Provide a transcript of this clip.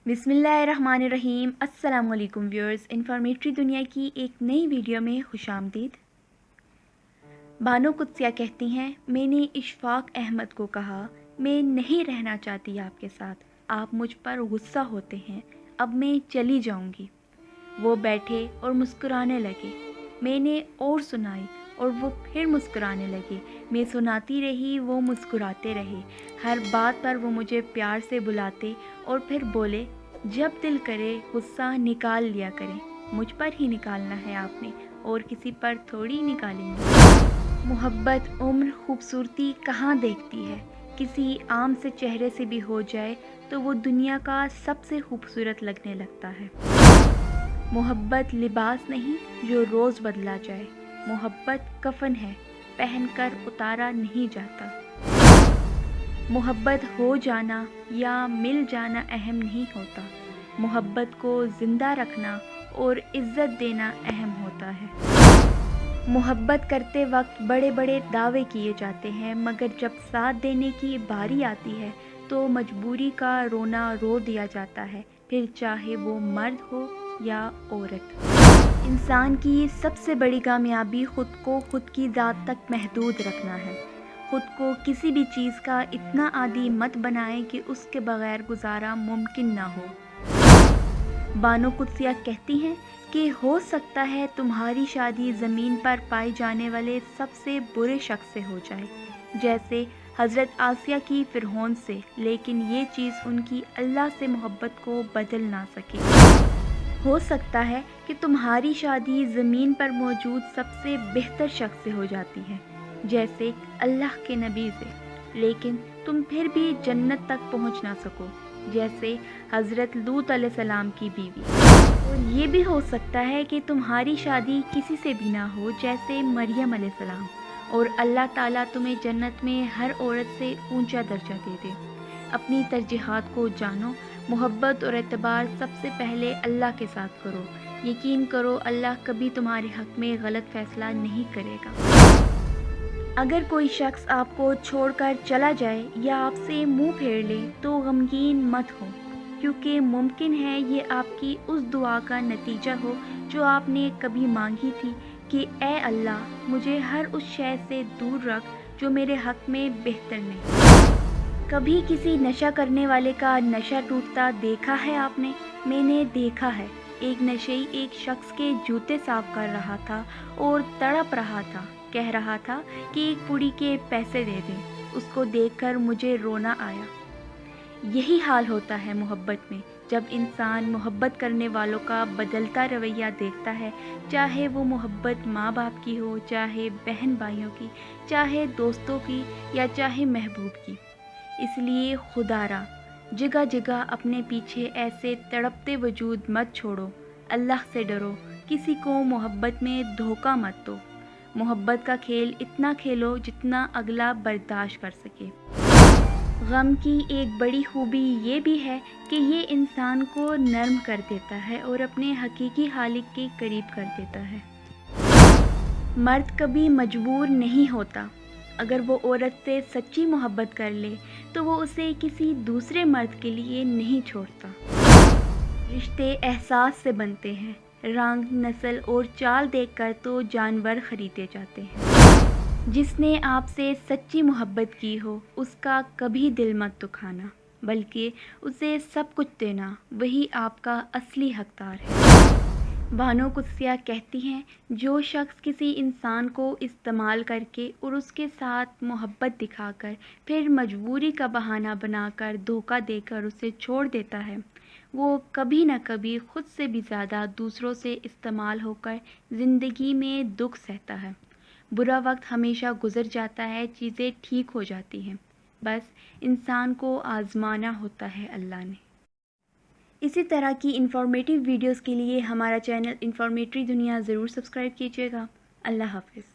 बिस्मिल्लाहिर्रहमानिर्रहीम। अस्सलाम वालेकुम व्यूअर्स, इन्फॉर्मेटरी दुनिया की एक नई वीडियो में खुशामदीद। बानो कुद्सिया कहती हैं, मैंने इशफाक अहमद को कहा, मैं नहीं रहना चाहती आपके साथ, आप मुझ पर गुस्सा होते हैं, अब मैं चली जाऊंगी। वो बैठे और मुस्कुराने लगे। मैंने और सुनाई और वो फिर मुस्कुराने लगे। मैं सुनाती रही, वो मुस्कुराते रहे। हर बात पर वो मुझे प्यार से बुलाते और फिर बोले, जब दिल करे गुस्सा निकाल लिया करें, मुझ पर ही निकालना है आपने, और किसी पर थोड़ी निकालेंगे। मोहब्बत उम्र खूबसूरती कहाँ देखती है, किसी आम से चेहरे से भी हो जाए तो वो दुनिया का सबसे खूबसूरत लगने लगता है। मोहब्बत लिबास नहीं जो रोज़ बदला जाए, मोहब्बत कफन है पहनकर उतारा नहीं जाता। मोहब्बत हो जाना या मिल जाना अहम नहीं होता, मोहब्बत को ज़िंदा रखना और इज़्ज़त देना अहम होता है। मोहब्बत करते वक्त बड़े बड़े दावे किए जाते हैं, मगर जब साथ देने की बारी आती है तो मजबूरी का रोना रो दिया जाता है, फिर चाहे वो मर्द हो या औरत। इंसान की सबसे बड़ी कामयाबी खुद को खुद की ज़ात तक महदूद रखना है। खुद को किसी भी चीज़ का इतना आदी मत बनाएं कि उसके बगैर गुजारा मुमकिन ना हो। बानो कुद्सिया कहती हैं कि हो सकता है तुम्हारी शादी ज़मीन पर पाए जाने वाले सबसे बुरे शख्स से हो जाए, जैसे हज़रत आसिया की फ़िरौन से, लेकिन ये चीज़ उनकी अल्लाह से मोहब्बत को बदल ना सके। हो सकता है कि तुम्हारी शादी ज़मीन पर मौजूद सबसे बेहतर शख्स से हो जाती है, जैसे अल्लाह के नबी से, लेकिन तुम फिर भी जन्नत तक पहुंच ना सको, जैसे हज़रत लूत अलैहिस्सलाम की बीवी। और ये भी हो सकता है कि तुम्हारी शादी किसी से भी ना हो, जैसे मरियम अलैहिस्सलाम, और अल्लाह ताला तुम्हें जन्नत में हर औरत से ऊंचा दर्जा दे दे। अपनी तरजीहात को जानो, मोहब्बत और एतबार सबसे पहले अल्लाह के साथ करो। यकीन करो, अल्लाह कभी तुम्हारे हक़ में गलत फ़ैसला नहीं करेगा। अगर कोई शख्स आपको छोड़कर चला जाए या आपसे मुंह फेर ले तो गमगीन मत हो, क्योंकि मुमकिन है ये आपकी उस दुआ का नतीजा हो जो आपने कभी मांगी थी कि ए अल्लाह, मुझे हर उस शय से दूर रख जो मेरे हक़ में बेहतर नहीं। कभी किसी नशा करने वाले का नशा टूटता देखा है आपने? मैंने देखा है। एक नशेई एक शख्स के जूते साफ कर रहा था और तड़प रहा था, कह रहा था कि एक पुड़ी के पैसे दे दें। उसको देखकर मुझे रोना आया। यही हाल होता है मोहब्बत में। जब इंसान मोहब्बत करने वालों का बदलता रवैया देखता है, चाहे वो मोहब्बत माँ बाप की हो, चाहे बहन भाइयों की, चाहे दोस्तों की, या चाहे महबूब की। इसलिए खुदारा जगह जगह अपने पीछे ऐसे तड़पते वजूद मत छोड़ो। अल्लाह से डरो, किसी को मोहब्बत में धोखा मत दो। मोहब्बत का खेल इतना खेलो जितना अगला बर्दाश्त कर सके। गम की एक बड़ी खूबी ये भी है कि ये इंसान को नर्म कर देता है और अपने हकीकी खालिक के करीब कर देता है। मर्द कभी मजबूर नहीं होता। अगर वो औरत से सच्ची मोहब्बत कर ले तो वो उसे किसी दूसरे मर्द के लिए नहीं छोड़ता। रिश्ते एहसास से बनते हैं। रंग, नस्ल और चाल देखकर तो जानवर खरीदे जाते हैं। जिसने आपसे सच्ची मोहब्बत की हो उसका कभी दिल मत दुखाना, बल्कि उसे सब कुछ देना, वही आपका असली हकदार है। बानो कुद्सिया कहती हैं, जो शख्स किसी इंसान को इस्तेमाल करके और उसके साथ मोहब्बत दिखाकर फिर मजबूरी का बहाना बनाकर धोखा देकर उसे छोड़ देता है, वो कभी न कभी खुद से भी ज़्यादा दूसरों से इस्तेमाल होकर ज़िंदगी में दुख सहता है। बुरा वक्त हमेशा गुजर जाता है, चीज़ें ठीक हो जाती हैं, बस इंसान को आज़माना होता है अल्लाह ने। इसी तरह की इन्फॉर्मेटिव वीडियोस के लिए हमारा चैनल इन्फॉर्मेटरी दुनिया ज़रूर सब्सक्राइब कीजिएगा। अल्लाह हाफ़िज़।